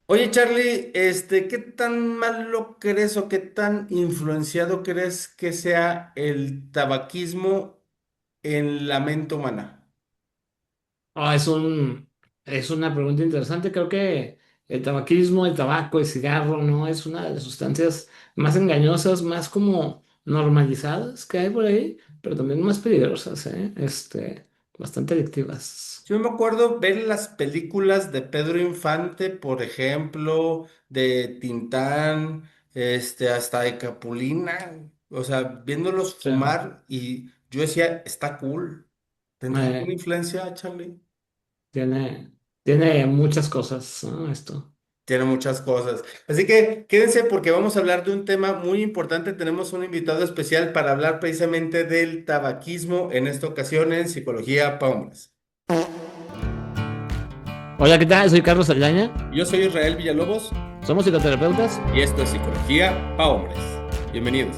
Oye, Charlie, ¿qué tan malo crees o qué tan influenciado crees que sea el tabaquismo en la mente humana? Ah, es una pregunta interesante. Creo que el tabaquismo, el tabaco, el cigarro, ¿no? Es una de las sustancias más engañosas, más como normalizadas que hay por ahí, pero también más peligrosas, ¿eh? Bastante adictivas. Yo me acuerdo ver las películas de Pedro Infante, por ejemplo, de Tintán, hasta de Capulina, o sea, viéndolos Sí. fumar y yo decía, está cool. ¿Tendrá alguna Eh, influencia, Charlie? tiene, tiene muchas cosas, ¿no? Esto. Tiene muchas cosas. Así que quédense porque vamos a hablar de un tema muy importante. Tenemos un invitado especial para hablar precisamente del tabaquismo en esta ocasión en Psicología para Hombres. Hola, ¿qué tal? Soy Carlos Saldaña. Yo soy Israel Villalobos Somos psicoterapeutas. y esto es Psicología para Hombres. Bienvenidos.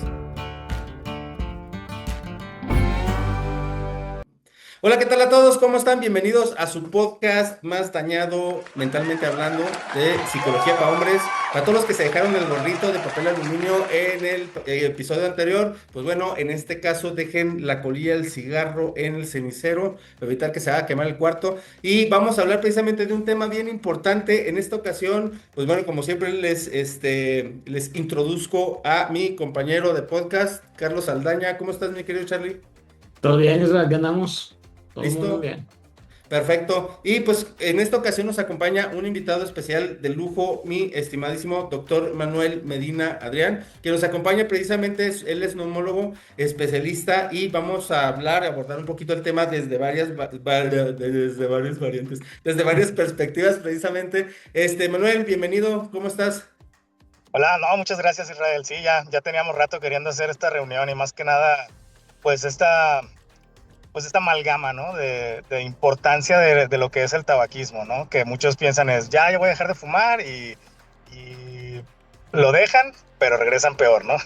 Hola, ¿qué tal a todos? ¿Cómo están? Bienvenidos a su podcast más dañado mentalmente hablando de Psicología para Hombres. Para todos los que se dejaron el gorrito de papel aluminio en el episodio anterior, pues bueno, en este caso dejen la colilla del cigarro en el cenicero para evitar que se haga quemar el cuarto. Y vamos a hablar precisamente de un tema bien importante. En esta ocasión, pues bueno, como siempre les introduzco a mi compañero de podcast, Carlos Aldaña. ¿Cómo estás, mi querido Charlie? ¿Todo bien, Israel? ¿Qué andamos? Todo muy ¿Listo? bien. Perfecto. Y pues en esta ocasión nos acompaña un invitado especial de lujo, mi estimadísimo doctor Manuel Medina Adrián, que nos acompaña precisamente, él es neumólogo especialista y vamos a hablar, abordar un poquito el tema desde desde varias variantes, desde varias perspectivas precisamente. Manuel, bienvenido, ¿cómo estás? Hola, no, muchas gracias Israel. Sí, ya teníamos rato queriendo hacer esta reunión y más que nada, pues esta amalgama, ¿no? De importancia de lo que es el tabaquismo, ¿no? Que muchos piensan es, ya, yo voy a dejar de fumar y lo dejan, pero regresan peor, ¿no?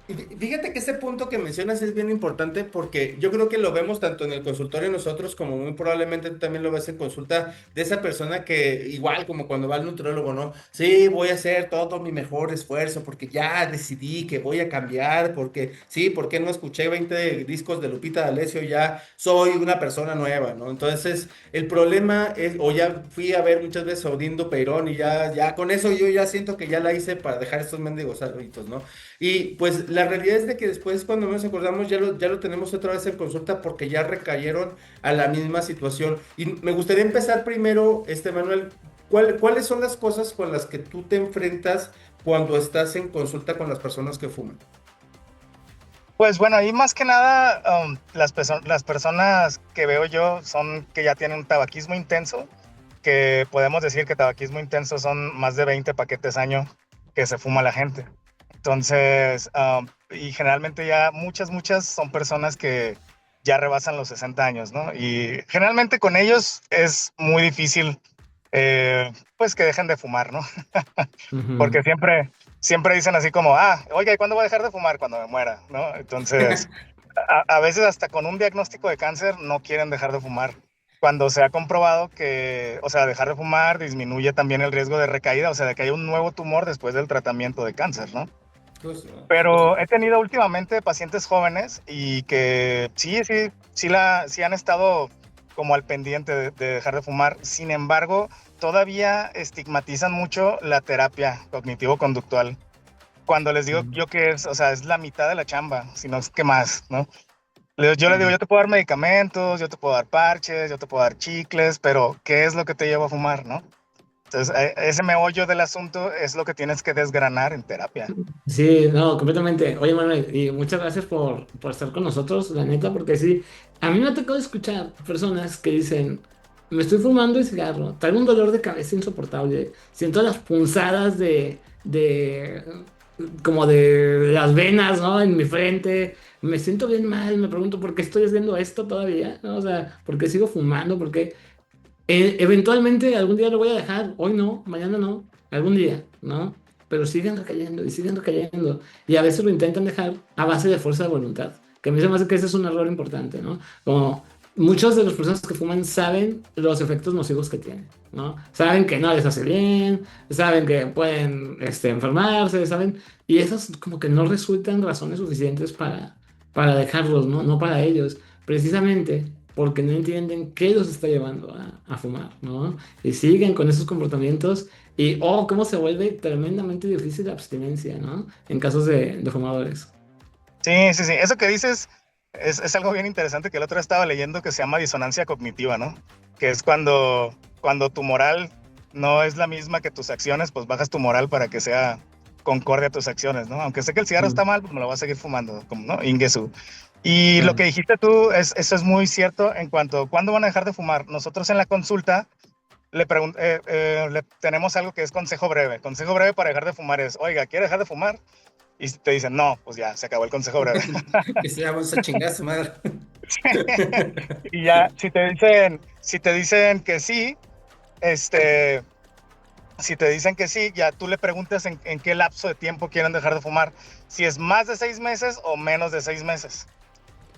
Y fíjate que ese punto que mencionas es bien importante porque yo creo que lo vemos tanto en el consultorio nosotros como muy probablemente tú también lo ves en consulta de esa persona que igual como cuando va al nutriólogo, ¿no? Sí, voy a hacer todo mi mejor esfuerzo porque ya decidí que voy a cambiar, porque sí, porque no escuché 20 discos de Lupita D'Alessio, ya soy una persona nueva, ¿no? Entonces, el problema es, o ya fui a ver muchas veces a Odindo Peirón y ya con eso yo ya siento que ya la hice para dejar estos mendigos hábitos, ¿no? Y pues la realidad es de que después cuando nos acordamos ya lo tenemos otra vez en consulta porque ya recayeron a la misma situación. Y me gustaría empezar primero, Manuel, ¿cuáles son las cosas con las que tú te enfrentas cuando estás en consulta con las personas que fuman? Pues bueno, ahí más que nada, las personas que veo yo son que ya tienen un tabaquismo intenso, que podemos decir que tabaquismo intenso son más de 20 paquetes año que se fuma la gente. Entonces, y generalmente ya muchas son personas que ya rebasan los 60 años, ¿no? Y generalmente con ellos es muy difícil, pues que dejen de fumar, ¿no? Porque Ujú. siempre dicen así como, oiga, ¿y cuándo voy a dejar de fumar? Cuando me muera, ¿no? Entonces, a veces hasta con un diagnóstico de cáncer no quieren dejar de fumar. Cuando se ha comprobado que, o sea, dejar de fumar disminuye también el riesgo de recaída, o sea, de que haya un nuevo tumor después del tratamiento de cáncer, ¿no? Justo. Pero he tenido últimamente pacientes jóvenes y que sí han estado como al pendiente de dejar de fumar. Sin embargo, todavía estigmatizan mucho la terapia cognitivo-conductual. Cuando les digo yo que es, o sea, es la mitad de la chamba, si no es que más, ¿no? Yo les digo, yo te puedo dar medicamentos, yo te puedo dar parches, yo te puedo dar chicles, pero ¿qué es lo que te lleva a fumar, no? Entonces, ese meollo del asunto es lo que tienes que desgranar en terapia. Sí, no, completamente. Oye, Manuel, y muchas gracias por estar con nosotros, la neta, porque sí, a mí me ha tocado escuchar personas que dicen, me estoy fumando el cigarro, traigo un dolor de cabeza insoportable, siento las punzadas como de las venas, ¿no? En mi frente, me siento bien mal, me pregunto por qué estoy haciendo esto todavía, ¿no? O sea, ¿por qué sigo fumando? ¿Por qué? Eventualmente algún día lo voy a dejar, hoy no, mañana no, algún día, ¿no? Pero siguen recayendo y siguen recayendo. Y a veces lo intentan dejar a base de fuerza de voluntad, que a mí se me hace que ese es un error importante, ¿no? Como muchas de las personas que fuman saben los efectos nocivos que tienen, ¿no? Saben que no les hace bien, saben que pueden enfermarse, saben, y esas como que no resultan razones suficientes para dejarlos, ¿no? No para ellos, precisamente porque no entienden qué los está llevando a fumar, ¿no? Y siguen con esos comportamientos y, oh, cómo se vuelve tremendamente difícil la abstinencia, ¿no? En casos de fumadores. Sí, sí, sí. Eso que dices es algo bien interesante que el otro día estaba leyendo que se llama disonancia cognitiva, ¿no? Que es cuando tu moral no es la misma que tus acciones, pues bajas tu moral para que sea concorde a tus acciones, ¿no? Aunque sé que el cigarro está Mm, mal, pues me lo voy a seguir fumando, como, ¿no? Ingesu. Y lo claro. que dijiste tú, eso es muy cierto en cuanto a cuándo van a dejar de fumar. Nosotros en la consulta le tenemos algo que es consejo breve. Consejo breve para dejar de fumar es, oiga, ¿quiere dejar de fumar? Y te dicen, no, pues ya, se acabó el consejo breve. Que se vamos a chingar a su madre. Y ya, si te dicen que sí, este, si te dicen que sí, ya tú le preguntas en qué lapso de tiempo quieren dejar de fumar, si es más de 6 meses o menos de 6 meses.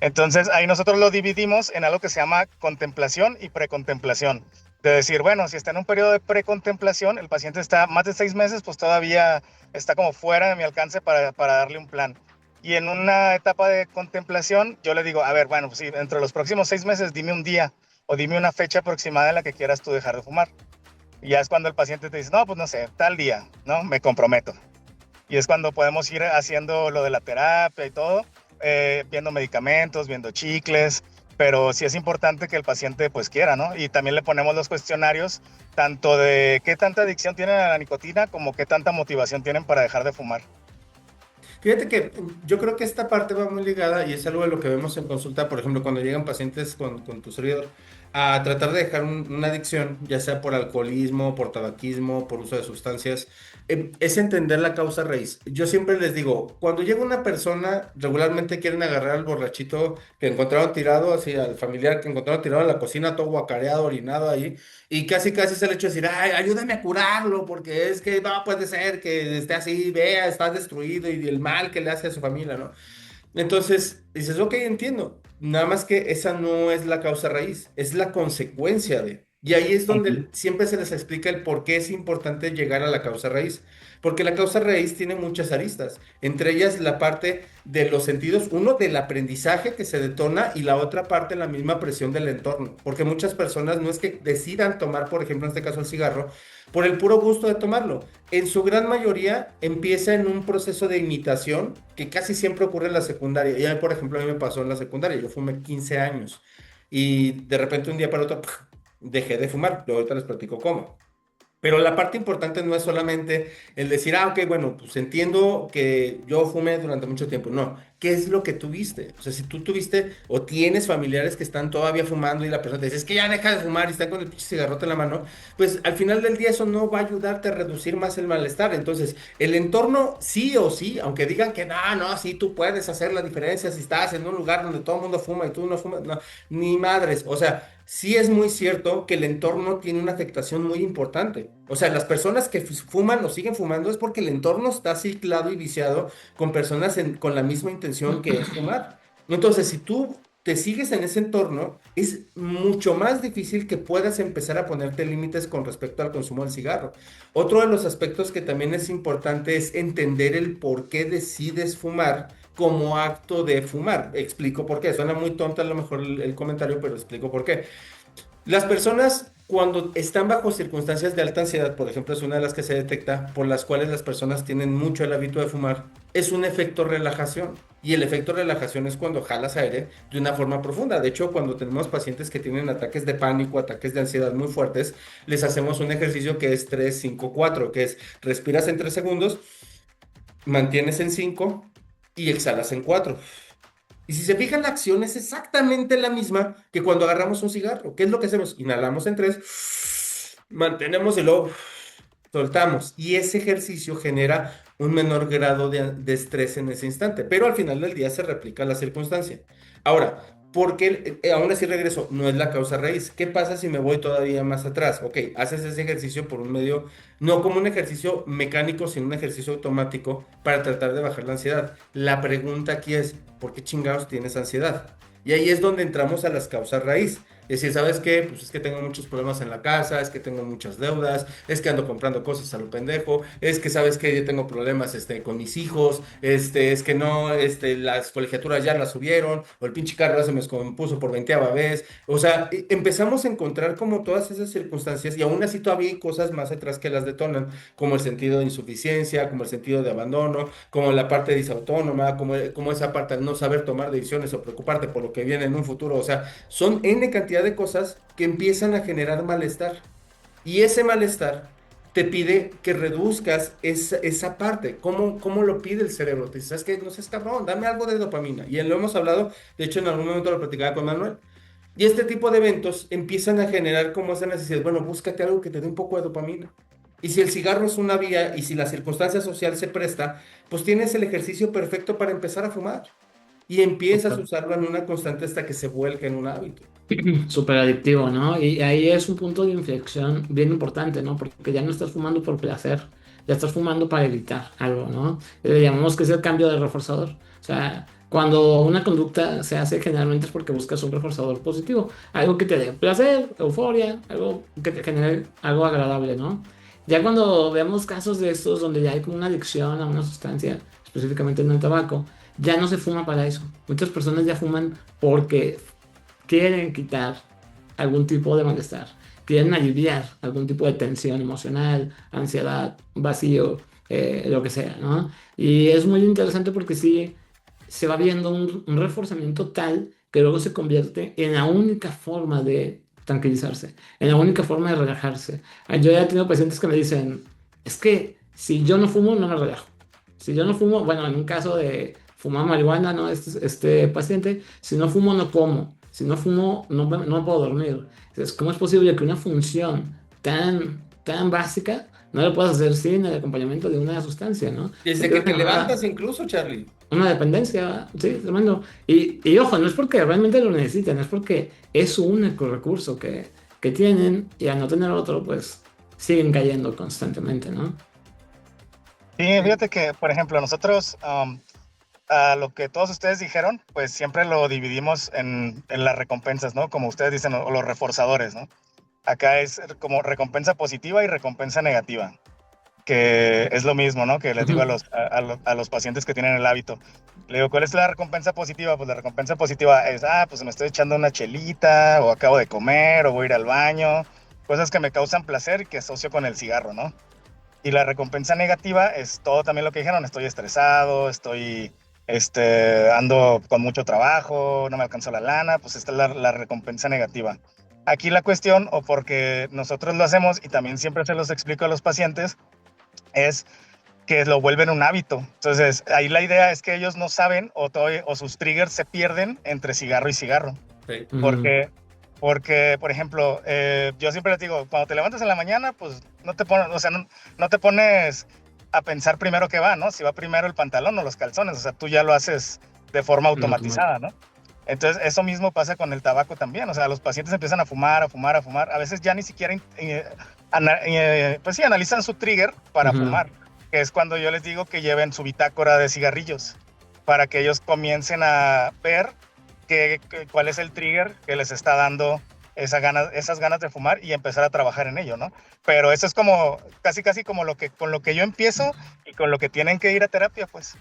Entonces ahí nosotros lo dividimos en algo que se llama contemplación y precontemplación. De decir, bueno, si está en un periodo de precontemplación, el paciente está más de 6 meses, pues todavía está como fuera de mi alcance para darle un plan. Y en una etapa de contemplación, yo le digo, a ver, bueno, pues sí, entre los próximos 6 meses, dime un día o dime una fecha aproximada en la que quieras tú dejar de fumar. Y ya es cuando el paciente te dice, no, pues no sé, tal día, ¿no? Me comprometo. Y es cuando podemos ir haciendo lo de la terapia y todo, viendo medicamentos, viendo chicles, pero sí es importante que el paciente pues quiera, ¿no? Y también le ponemos los cuestionarios, tanto de qué tanta adicción tienen a la nicotina como qué tanta motivación tienen para dejar de fumar. Fíjate que yo creo que esta parte va muy ligada y es algo de lo que vemos en consulta, por ejemplo, cuando llegan pacientes con tu servidor a tratar de dejar una adicción, ya sea por alcoholismo, por tabaquismo, por uso de sustancias, es entender la causa raíz. Yo siempre les digo, cuando llega una persona, regularmente quieren agarrar al borrachito que encontraron tirado, así al familiar que encontraron tirado en la cocina, todo guacareado, orinado ahí, y casi casi es el hecho de decir, ay, ayúdame a curarlo, porque es que no puede ser que esté así, vea, está destruido y el mal que le hace a su familia, ¿no? Entonces, dices, ok, entiendo. Nada más que esa no es la causa raíz, es la consecuencia de. Y ahí es Ujú. donde siempre se les explica el por qué es importante llegar a la causa raíz. Porque la causa raíz tiene muchas aristas, entre ellas la parte de los sentidos, uno del aprendizaje que se detona y la otra parte la misma presión del entorno. Porque muchas personas no es que decidan tomar, por ejemplo, en este caso el cigarro, por el puro gusto de tomarlo. En su gran mayoría empieza en un proceso de imitación que casi siempre ocurre en la secundaria. Y a mí, por ejemplo, a mí me pasó en la secundaria. Yo fumé 15 años y de repente un día para otro dejé de fumar. Luego ahorita les platico cómo. Pero la parte importante no es solamente el decir, ah, ok, bueno, pues entiendo que yo fumé durante mucho tiempo. No, ¿qué es lo que tuviste? O sea, si tú tuviste o tienes familiares que están todavía fumando y la persona te dice, es que ya deja de fumar y está con el pinche cigarrote en la mano, pues al final del día eso no va a ayudarte a reducir más el malestar. Entonces, el entorno sí o sí, aunque digan que no, no, sí, tú puedes hacer la diferencia si estás en un lugar donde todo el mundo fuma y tú no fumas, no, ni madres. O sea, sí es muy cierto que el entorno tiene una afectación muy importante. O sea, las personas que fuman o siguen fumando es porque el entorno está ciclado y viciado con personas con la misma intención que es fumar. Entonces, si tú te sigues en ese entorno, es mucho más difícil que puedas empezar a ponerte límites con respecto al consumo del cigarro. Otro de los aspectos que también es importante es entender el por qué decides fumar como acto de fumar. Explico por qué. Suena muy tonto a lo mejor el comentario, pero explico por qué. Las personas cuando están bajo circunstancias de alta ansiedad, por ejemplo, es una de las que se detecta, por las cuales las personas tienen mucho el hábito de fumar, es un efecto relajación. Y el efecto relajación es cuando jalas aire de una forma profunda. De hecho, cuando tenemos pacientes que tienen ataques de pánico, ataques de ansiedad muy fuertes, les hacemos un ejercicio que es 3-5-4, que es respiras en 3 segundos, mantienes en 5 y exhalas en 4. Y si se fijan, la acción es exactamente la misma que cuando agarramos un cigarro. ¿Qué es lo que hacemos? Inhalamos en 3, mantenemos y luego soltamos. Y ese ejercicio genera un menor grado de estrés en ese instante. Pero al final del día se replica la circunstancia. Ahora, porque aún así regreso, no es la causa raíz. ¿Qué pasa si me voy todavía más atrás? Ok, haces ese ejercicio por un medio, no como un ejercicio mecánico, sino un ejercicio automático para tratar de bajar la ansiedad. La pregunta aquí es, ¿por qué chingados tienes ansiedad? Y ahí es donde entramos a las causas raíz. Es decir, ¿sabes qué? Pues es que tengo muchos problemas en la casa, es que tengo muchas deudas, es que ando comprando cosas a lo pendejo, es que sabes que yo tengo problemas con mis hijos, es que no, las colegiaturas ya las subieron, o el pinche carro ya se me descompuso por 20ª vez. O sea, empezamos a encontrar como todas esas circunstancias y aún así todavía hay cosas más atrás que las detonan, como el sentido de insuficiencia, como el sentido de abandono, como la parte disautónoma, como esa parte de no saber tomar decisiones o preocuparte por lo que viene en un futuro. O sea, son N cantidad de cosas que empiezan a generar malestar. Y ese malestar te pide que reduzcas esa parte. ¿Cómo lo pide el cerebro? Te dice, ¿sabes qué? No seas cabrón, dame algo de dopamina. Y lo hemos hablado, de hecho en algún momento lo platicaba con Manuel. Y este tipo de eventos empiezan a generar como esa necesidad, bueno, búscate algo que te dé un poco de dopamina. Y si el cigarro es una vía y si la circunstancia social se presta, pues tienes el ejercicio perfecto para empezar a fumar. Y empiezas a usarlo en una constante hasta que se vuelca en un hábito. Súper adictivo, ¿no? Y ahí es un punto de inflexión bien importante, ¿no? Porque ya no estás fumando por placer, ya estás fumando para evitar algo, ¿no? Le llamamos que es el cambio de reforzador. O sea, cuando una conducta se hace generalmente es porque buscas un reforzador positivo, algo que te dé placer, euforia, algo que te genere algo agradable, ¿no? Ya cuando vemos casos de estos donde ya hay como una adicción a una sustancia, específicamente en el tabaco, ya no se fuma para eso. Muchas personas ya fuman porque quieren quitar algún tipo de malestar, quieren aliviar algún tipo de tensión emocional, ansiedad, vacío, lo que sea, ¿no? Y es muy interesante porque sí se va viendo un reforzamiento tal que luego se convierte en la única forma de tranquilizarse, en la única forma de relajarse. Yo ya he tenido pacientes que me dicen, es que si yo no fumo, no me relajo. Si yo no fumo, bueno, en un caso de fumar marihuana, ¿no? Este paciente, si no fumo, no como. Si no fumo, no puedo dormir. Entonces, ¿cómo es posible que una función tan básica no la puedas hacer sin el acompañamiento de una sustancia, ¿no? Desde que Empieza a te generar levantas incluso, Charlie. una dependencia, sí, tremendo. Y ojo, no es porque realmente lo necesiten, es porque es su único recurso que tienen y al no tener otro, pues siguen cayendo constantemente, ¿no? Sí, fíjate que, por ejemplo, nosotros, a lo que todos ustedes dijeron, pues siempre lo dividimos en las recompensas, ¿no? Como ustedes dicen, o los reforzadores, ¿no? Acá es como recompensa positiva y recompensa negativa, que es lo mismo, ¿no? Que les digo Ujú. a los pacientes que tienen el hábito. Le digo, ¿cuál es la recompensa positiva? Pues la recompensa positiva es, pues me estoy echando una chelita, o acabo de comer, o voy a ir al baño, cosas que me causan placer y que asocio con el cigarro, ¿no? Y la recompensa negativa es todo también lo que dijeron, estoy estresado, ando con mucho trabajo, no me alcanzó la lana, pues esta es la recompensa negativa. Aquí la cuestión, o porque nosotros lo hacemos y también siempre se los explico a los pacientes, es que lo vuelven un hábito. Entonces, ahí la idea es que ellos no saben o sus triggers se pierden entre cigarro y cigarro. Sí. Ujú. Porque, por ejemplo, yo siempre les digo, cuando te levantas en la mañana, pues no te pones, o sea, no te pones a pensar primero qué va, ¿no? Si va primero el pantalón o los calzones, o sea, tú ya lo haces de forma En automático. automatizada, ¿no? Entonces, eso mismo pasa con el tabaco también, o sea, los pacientes empiezan a fumar, a fumar, a fumar, a veces ya ni siquiera, pues sí, analizan su trigger para Ujú. fumar, que es cuando yo les digo que lleven su bitácora de cigarrillos, para que ellos comiencen a ver cuál es el trigger que les está dando esas ganas de fumar y empezar a trabajar en ello, ¿no? Pero eso es como, casi como con lo que yo empiezo y con lo que tienen que ir a terapia, pues.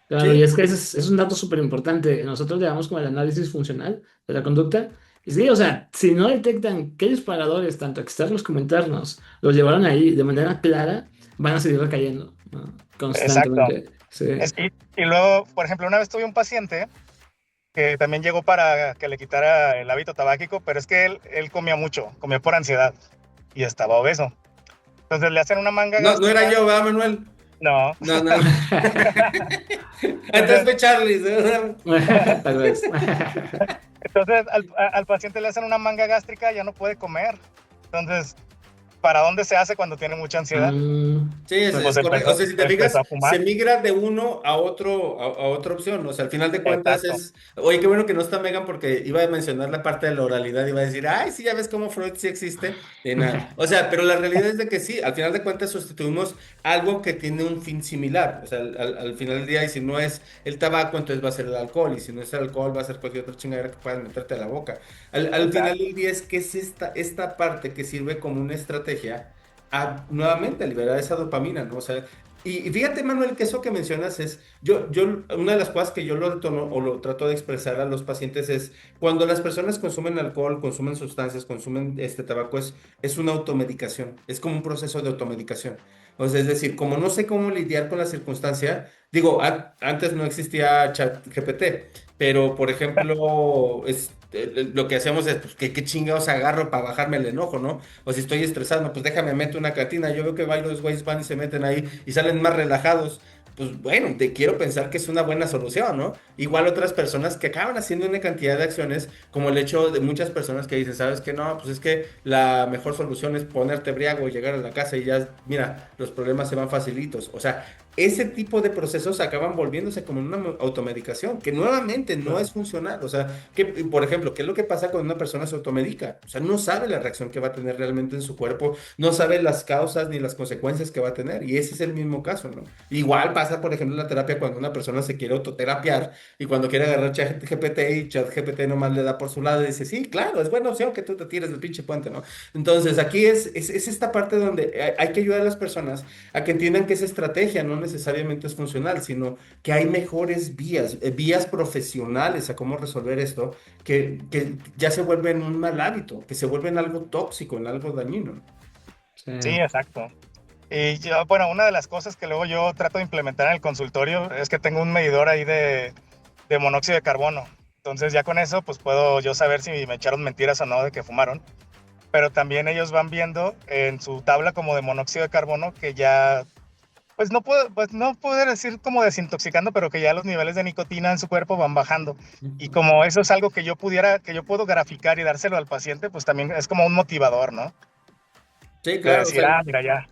Claro, y Sí. es que ese es un dato súper importante. Nosotros le damos como el análisis funcional de la conducta. Y sí, o sea, si no detectan qué disparadores, tanto externos como internos, los llevaron ahí de manera clara, van a seguir recayendo, ¿no? Exacto. Constantemente. Sí. Y luego, por ejemplo, una vez tuve un paciente que también llegó para que le quitara el hábito tabáquico, pero es que él comía mucho, comía por ansiedad y estaba obeso. Entonces le hacen una manga No, no era gástrica. yo, ¿verdad, Manuel? No. No, no. Entonces Entonces, fue Charlie. ¿Sí? Tal vez. entonces al paciente le hacen una manga gástrica, ya no puede comer. Entonces, ¿para dónde se hace cuando tiene mucha ansiedad? Sí, es, Pues, es correcto. O sea, si te Empezó fijas, a se fumar. migra de uno a otro, a otra opción. O sea, al final de cuentas Exacto. es. Oye, qué bueno que no está Megan porque iba a mencionar la parte de la oralidad. Iba a decir, ay, sí, ya ves cómo Freud sí existe. Y nada. O sea, pero la realidad es de que sí, al final de cuentas sustituimos algo que tiene un fin similar. O sea, al final del día, y si no es el tabaco, entonces va a ser el alcohol. Y si no es el alcohol, va a ser cualquier otra chingadera que puedas meterte a la boca. Al final Exacto. del día es que es esta parte que sirve como una estrategia nuevamente a liberar esa dopamina, ¿no? O sea, y fíjate, Manuel, que eso que mencionas es, una de las cosas que yo lo detono o lo trato de expresar a los pacientes es, cuando las personas consumen alcohol, consumen sustancias, consumen este tabaco, es una automedicación, es como un proceso de automedicación. O sea, es decir, como no sé cómo lidiar con la circunstancia, digo, antes no existía ChatGPT, pero por ejemplo, lo que hacemos es, pues, ¿qué chingados agarro para bajarme el enojo, ¿no? O si estoy estresado, no, pues déjame meter una cantina. Yo veo que varios güeyes van y se meten ahí y salen más relajados. Pues bueno, te quiero pensar que es una buena solución, ¿no? Igual otras personas que acaban haciendo una cantidad de acciones, como el hecho de muchas personas que dicen, ¿sabes qué? No, pues es que la mejor solución es ponerte briago y llegar a la casa y ya, mira, los problemas se van facilitos. O sea, ese tipo de procesos acaban volviéndose como una automedicación, que nuevamente no es funcional. O sea, que, por ejemplo, ¿qué es lo que pasa cuando una persona se automedica? O sea, no sabe la reacción que va a tener realmente en su cuerpo, no sabe las causas ni las consecuencias que va a tener, y ese es el mismo caso, ¿no? Igual pasa, por ejemplo, en la terapia cuando una persona se quiere autoterapiar y cuando quiere agarrar ChatGPT y ChatGPT nomás le da por su lado y dice, sí, claro, es buena opción que tú te tires del pinche puente, ¿no? Entonces, aquí es esta parte donde hay que ayudar a las personas a que entiendan que esa estrategia no necesariamente es funcional, sino que hay mejores vías, vías profesionales a cómo resolver esto, que ya se vuelven un mal hábito, que se vuelven algo tóxico, en algo dañino. sí. Sí, exacto. Y yo, bueno, una de las cosas que luego yo trato de implementar en el consultorio es que tengo un medidor ahí de monóxido de carbono. Entonces ya con eso pues puedo yo saber si me echaron mentiras o no de que fumaron. Pero también ellos van viendo en su tabla como de monóxido de carbono que ya, pues no puedo decir como desintoxicando, pero que ya los niveles de nicotina en su cuerpo van bajando. Y Ujú. como eso es algo que que yo puedo graficar y dárselo al paciente, pues también es como un motivador, ¿no? Sí, De claro, o decir, sea, ah, mira ya,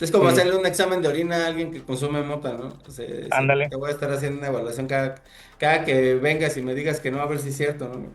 es como Sí, hacerle un examen de orina a alguien que consume mota, ¿no? O sea, decir, ándale. te voy a estar haciendo una evaluación cada que vengas y me digas que no, a ver si es cierto, ¿no?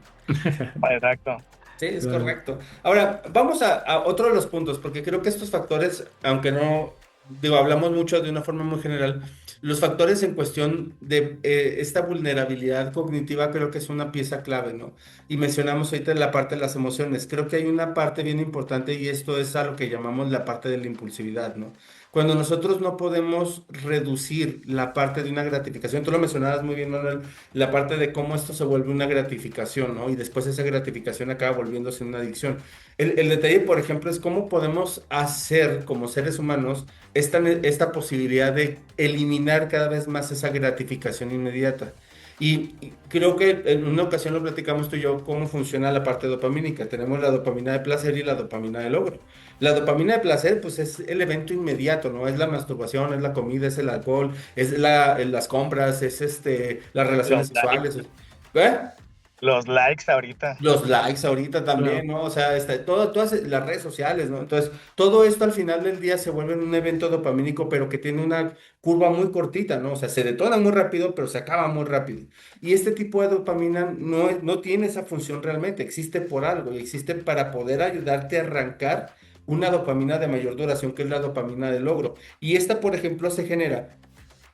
Exacto. Sí, es claro. correcto. Ahora, vamos a otro de los puntos, porque creo que estos factores, aunque no, digo, hablamos mucho de una forma muy general, los factores en cuestión de esta vulnerabilidad cognitiva creo que es una pieza clave, ¿no? Y mencionamos ahorita la parte de las emociones. Creo que hay una parte bien importante y esto es a lo que llamamos la parte de la impulsividad, ¿no? Cuando nosotros no podemos reducir la parte de una gratificación, tú lo mencionabas muy bien, Manuel, la parte de cómo esto se vuelve una gratificación, ¿no? Y después esa gratificación acaba volviéndose una adicción. El detalle, por ejemplo, es cómo podemos hacer como seres humanos esta posibilidad de eliminar cada vez más esa gratificación inmediata. Y creo que en una ocasión lo platicamos tú y yo, cómo funciona la parte dopamínica. Tenemos la dopamina de placer y la dopamina de logro. La dopamina de placer, pues es el evento inmediato, ¿no? Es la masturbación, es la comida, es el alcohol, es las compras, es las Los relaciones likes, sexuales. ¿Eh? los likes ahorita. Los likes ahorita también, Claro. ¿no? O sea, todas las redes sociales, ¿no? Entonces, todo esto al final del día se vuelve un evento dopamínico, pero que tiene una curva muy cortita, ¿no? O sea, se detona muy rápido, pero se acaba muy rápido. Y este tipo de dopamina no tiene esa función realmente, existe por algo y existe para poder ayudarte a arrancar una dopamina de mayor duración, que es la dopamina de logro. Y esta, por ejemplo, se genera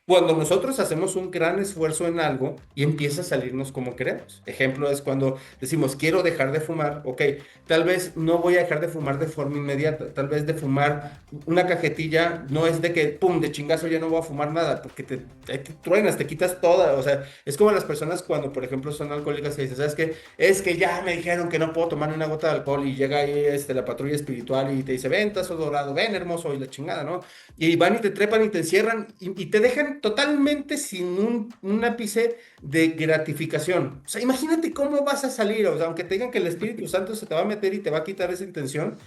cuando nosotros hacemos un gran esfuerzo en algo y empieza a salirnos como queremos. Ejemplo es cuando decimos, quiero dejar de fumar, ok, tal vez no voy a dejar de fumar de forma inmediata, tal vez de fumar una cajetilla no es de que, pum, de chingazo ya no voy a fumar nada, porque ahí te truenas, te quitas toda, o sea, es como las personas cuando, por ejemplo, son alcohólicas y dicen, ¿sabes qué? Es que ya me dijeron que no puedo tomar una gota de alcohol y llega ahí la patrulla espiritual y te dice, ven, tazo dorado, ven, hermoso, y la chingada, ¿no? Y van y te trepan y te encierran y te dejan totalmente sin un ápice de gratificación. O sea, imagínate cómo vas a salir, o sea, aunque te digan que el Espíritu Santo se te va a meter y te va a quitar esa intención,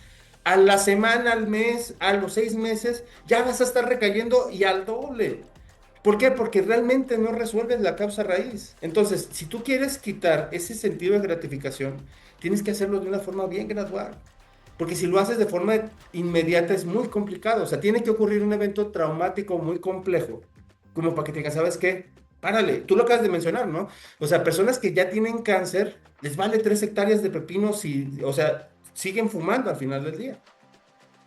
a la semana, al mes, a los 6 meses, ya vas a estar recayendo y al doble. ¿Por qué? Porque realmente no resuelves la causa raíz. Entonces, si tú quieres quitar ese sentido de gratificación, tienes que hacerlo de una forma bien gradual. porque si lo haces de forma inmediata es muy complicado, o sea, tiene que ocurrir un evento traumático muy complejo, como para que te digas, ¿sabes qué? Párale, tú lo acabas de mencionar, ¿no? O sea, personas que ya tienen cáncer, les vale 3 hectáreas de pepinos y, o sea, siguen fumando al final del día.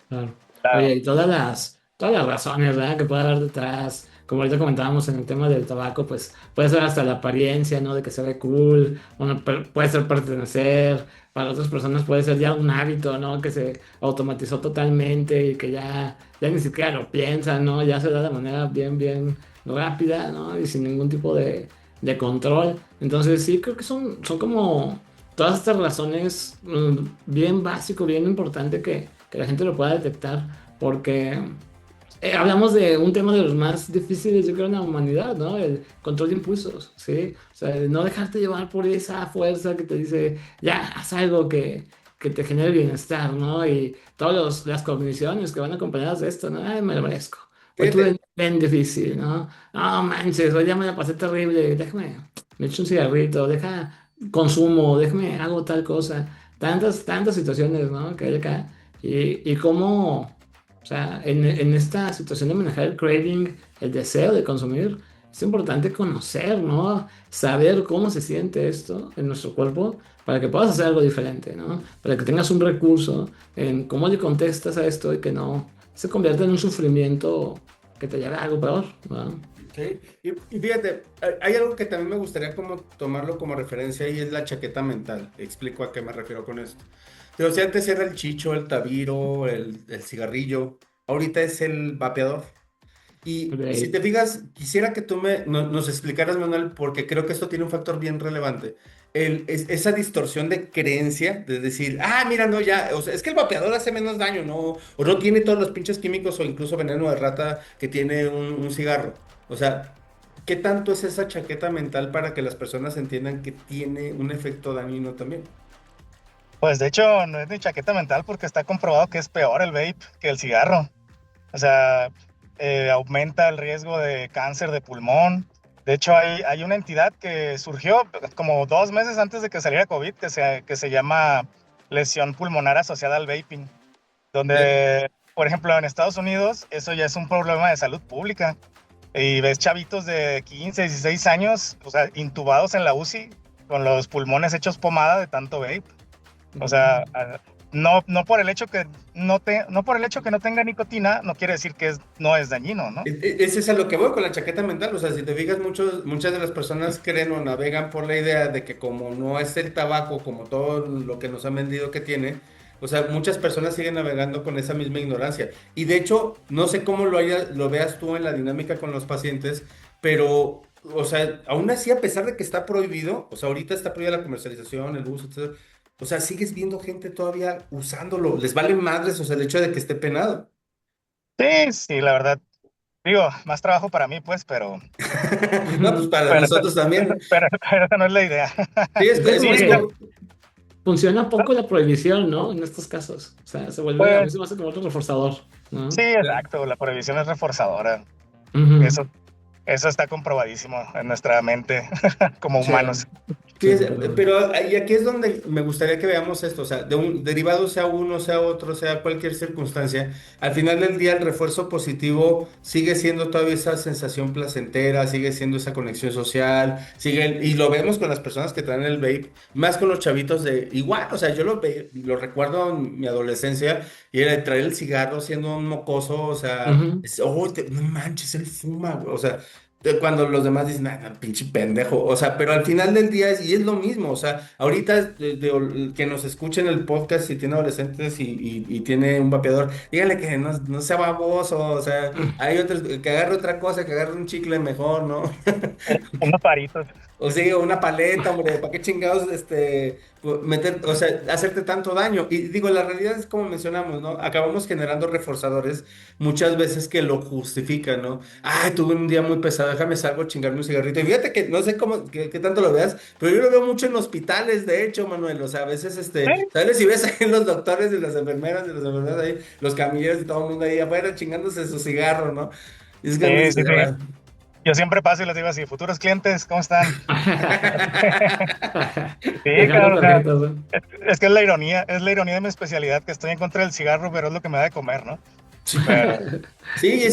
Claro. Oye, Claro. y todas las razones, ¿verdad? Que puede haber detrás, como ahorita comentábamos en el tema del tabaco, pues puede ser hasta la apariencia, ¿no? De que se ve cool, bueno, puede ser pertenecer, para otras personas puede ser ya un hábito, ¿no? Que se automatizó totalmente y que ya ni siquiera lo piensan, ¿no? Ya se da de manera bien, bien rápida, ¿no? Y sin ningún tipo de control. Entonces sí, creo que son como todas estas razones bien básico, bien importante que la gente lo pueda detectar, porque hablamos de un tema de los más difíciles, yo creo, en la humanidad, ¿no? El control de impulsos, ¿sí? O sea, el no dejarte llevar por esa fuerza que te dice, ya, haz algo que te genere bienestar, ¿no? Y todas las cogniciones que van acompañadas de esto, ¿no? Ay, me lo merezco. Hoy tuve Fíjate, un bien difícil, ¿no? No manches, hoy ya me la pasé terrible, me echo un cigarrito, déjame, hago tal cosa. Tantas situaciones, ¿no? Que hay acá. Y cómo, o sea, en esta situación de manejar el craving, el deseo de consumir, es importante conocer, ¿no? Saber cómo se siente esto en nuestro cuerpo para que puedas hacer algo diferente, ¿no? Para que tengas un recurso en cómo le contestas a esto y que no se convierta en un sufrimiento que te lleve a algo peor, ¿no? sí, y fíjate, hay algo que también me gustaría como tomarlo como referencia y es la chaqueta mental. Explico a qué me refiero con esto. Pero si antes era el chicho, el tabiro, el cigarrillo, ahorita es el vapeador. Y si Ok. te fijas, quisiera que tú nos explicaras, Manuel, porque creo que esto tiene un factor bien relevante. Esa distorsión de creencia, de decir, ah, mira, no, ya, o sea, es que el vapeador hace menos daño, ¿no? O no tiene todos los pinches químicos o incluso veneno de rata que tiene un cigarro. O sea, ¿qué tanto es esa chaqueta mental para que las personas entiendan que tiene un efecto dañino también? Pues de hecho no es ni chaqueta mental porque está comprobado que es peor el vape que el cigarro. O sea, aumenta el riesgo de cáncer de pulmón. De hecho, hay una entidad que surgió como 2 meses antes de que saliera COVID, que se llama lesión pulmonar asociada al vaping, Eh, donde, por ejemplo, en Estados Unidos, eso ya es un problema de salud pública. Y ves chavitos de 15, 16 años, o sea, intubados en la UCI, con los pulmones hechos pomada de tanto vape. O sea, Mm. no por el hecho que no por el hecho que no tenga nicotina, no quiere decir que no es dañino, ¿no? Ese es a lo que voy con la chaqueta mental. O sea, si te fijas, muchas de las personas creen o navegan por la idea de que como no es el tabaco, como todo lo que nos han vendido que tiene, o sea, muchas personas siguen navegando con esa misma ignorancia. Y de hecho, no sé cómo lo veas tú en la dinámica con los pacientes, pero, o sea, aún así, a pesar de que está prohibido, o sea, ahorita está prohibida la comercialización, el uso, etcétera, o sea, sigues viendo gente todavía usándolo. Les vale madres, o sea, el hecho de que esté penado. Sí, sí, la verdad. Digo, más trabajo para mí, pues, No, pues para pero, nosotros también. pero esa no es la idea. Sí, Entonces, es como Sí, que justo. funciona poco la prohibición, ¿no? En estos casos. O sea, se vuelve, a mí pues, se me hace como otro reforzador, sí, ¿no? exacto. La prohibición es reforzadora. Ujú. Eso, eso está comprobadísimo en nuestra mente como Sí. humanos. Sí, Pero y aquí es donde me gustaría que veamos esto, o sea, de un derivado sea uno, sea otro, sea cualquier circunstancia, al final del día el refuerzo positivo sigue siendo todavía esa sensación placentera, sigue siendo esa conexión social, y lo vemos con las personas que traen el vape, más con los chavitos de igual, o sea, yo lo recuerdo en mi adolescencia y era de traer el cigarro siendo un mocoso, o sea, ujú. no manches, él fuma, güey", o sea. Cuando los demás dicen, ah, pinche pendejo, o sea, pero al final del día y es lo mismo, o sea, ahorita que nos escuchen el podcast si tiene adolescentes y tiene un vapeador, díganle que no sea baboso, o sea, hay otros, que agarre otra cosa, que agarre un chicle mejor, ¿no? Unos paritos. O sea, una paleta, hombre, ¿para qué chingados, meter, o sea, hacerte tanto daño? Y digo, la realidad es como mencionamos, ¿no? Acabamos generando reforzadores muchas veces que lo justifican, ¿no? Ay, tuve un día muy pesado, déjame salgo a chingarme un cigarrito. Y fíjate que no sé cómo, qué tanto lo veas, pero yo lo veo mucho en hospitales, de hecho, Manuel, o sea, a veces, Sí, ¿sabes? Si ves ahí los doctores y las enfermeras ahí, los camilleros y todo el mundo ahí afuera chingándose su cigarro, ¿no? Y es cuando sí, dices, sí, sí. "Ah". Yo siempre paso y les digo así, futuros clientes, ¿cómo están? Sí, Dejando claro, o sea, tarjetas, ¿no? es que es la ironía de mi especialidad, que estoy en contra del cigarro, pero es lo que me da de comer, ¿no? Pero, Sí,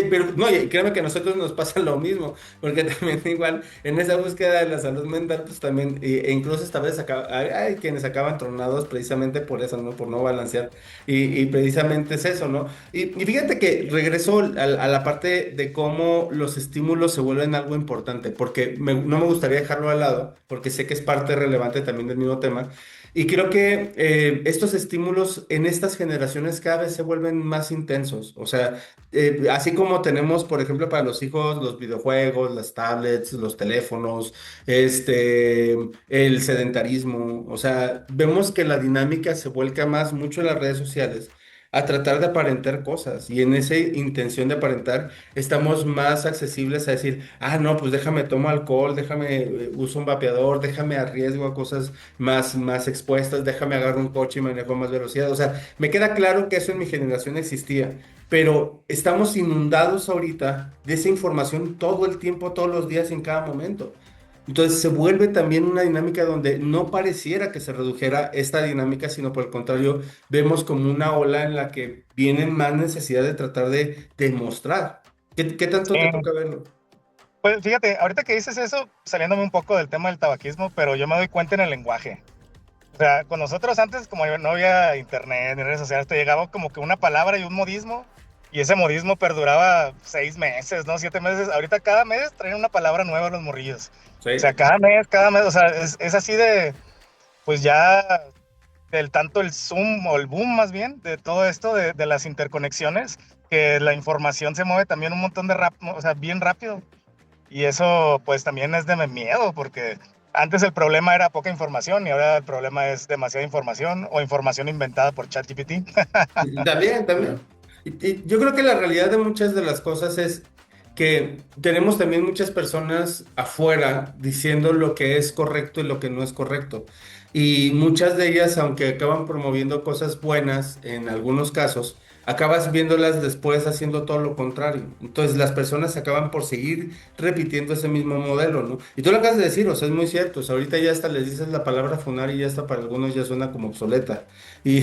pero no, y créeme que a nosotros nos pasa lo mismo, porque también igual en esa búsqueda de la salud mental, pues también, e incluso esta vez hay quienes acaban tronados precisamente por eso, ¿no? Por no balancear, y precisamente es eso, ¿no? Y fíjate que regreso a la parte de cómo los estímulos se vuelven algo importante, porque no me gustaría dejarlo al lado, porque sé que es parte relevante también del mismo tema. Y creo que estos estímulos en estas generaciones cada vez se vuelven más intensos. O sea, así como tenemos, por ejemplo, para los hijos, los videojuegos, las tablets, los teléfonos, el sedentarismo. O sea, vemos que la dinámica se vuelca más mucho en las redes sociales a tratar de aparentar cosas. Y en esa intención de aparentar, estamos más accesibles a decir, ah, no, pues déjame tomo alcohol, déjame uso un vapeador, déjame arriesgo a cosas más expuestas, déjame agarrar un coche y manejo a más velocidad. O sea, me queda claro que eso en mi generación existía, pero estamos inundados ahorita de esa información todo el tiempo, todos los días, en cada momento. Entonces se vuelve también una dinámica donde no pareciera que se redujera esta dinámica, sino por el contrario, vemos como una ola en la que vienen más necesidad de tratar de demostrar. ¿Qué tanto te sí. toca verlo? Pues fíjate, ahorita que dices eso, saliéndome un poco del tema del tabaquismo, pero yo me doy cuenta en el lenguaje. O sea, con nosotros antes, como no había internet ni redes sociales, te llegaba como que una palabra y un modismo, y ese modismo perduraba 6 meses, ¿no? 7 meses. Ahorita cada mes traen una palabra nueva los morrillos. O sea, Sí. cada mes, o sea, es así de, pues ya del tanto el zoom o el boom más bien, de todo esto, de las interconexiones, que la información se mueve también un montón o sea, bien rápido. Y eso pues también es de miedo, porque antes el problema era poca información y ahora el problema es demasiada información o información inventada por ChatGPT. También, también. Claro. Y yo creo que la realidad de muchas de las cosas es que tenemos también muchas personas afuera diciendo lo que es correcto y lo que no es correcto. Y muchas de ellas, aunque acaban promoviendo cosas buenas en algunos casos, acabas viéndolas después haciendo todo lo contrario. Entonces las personas acaban por seguir repitiendo ese mismo modelo, ¿no? Y tú lo acabas de decir, o sea, es muy cierto. O sea, ahorita ya hasta les dices la palabra funar y ya hasta para algunos ya suena como obsoleta. Y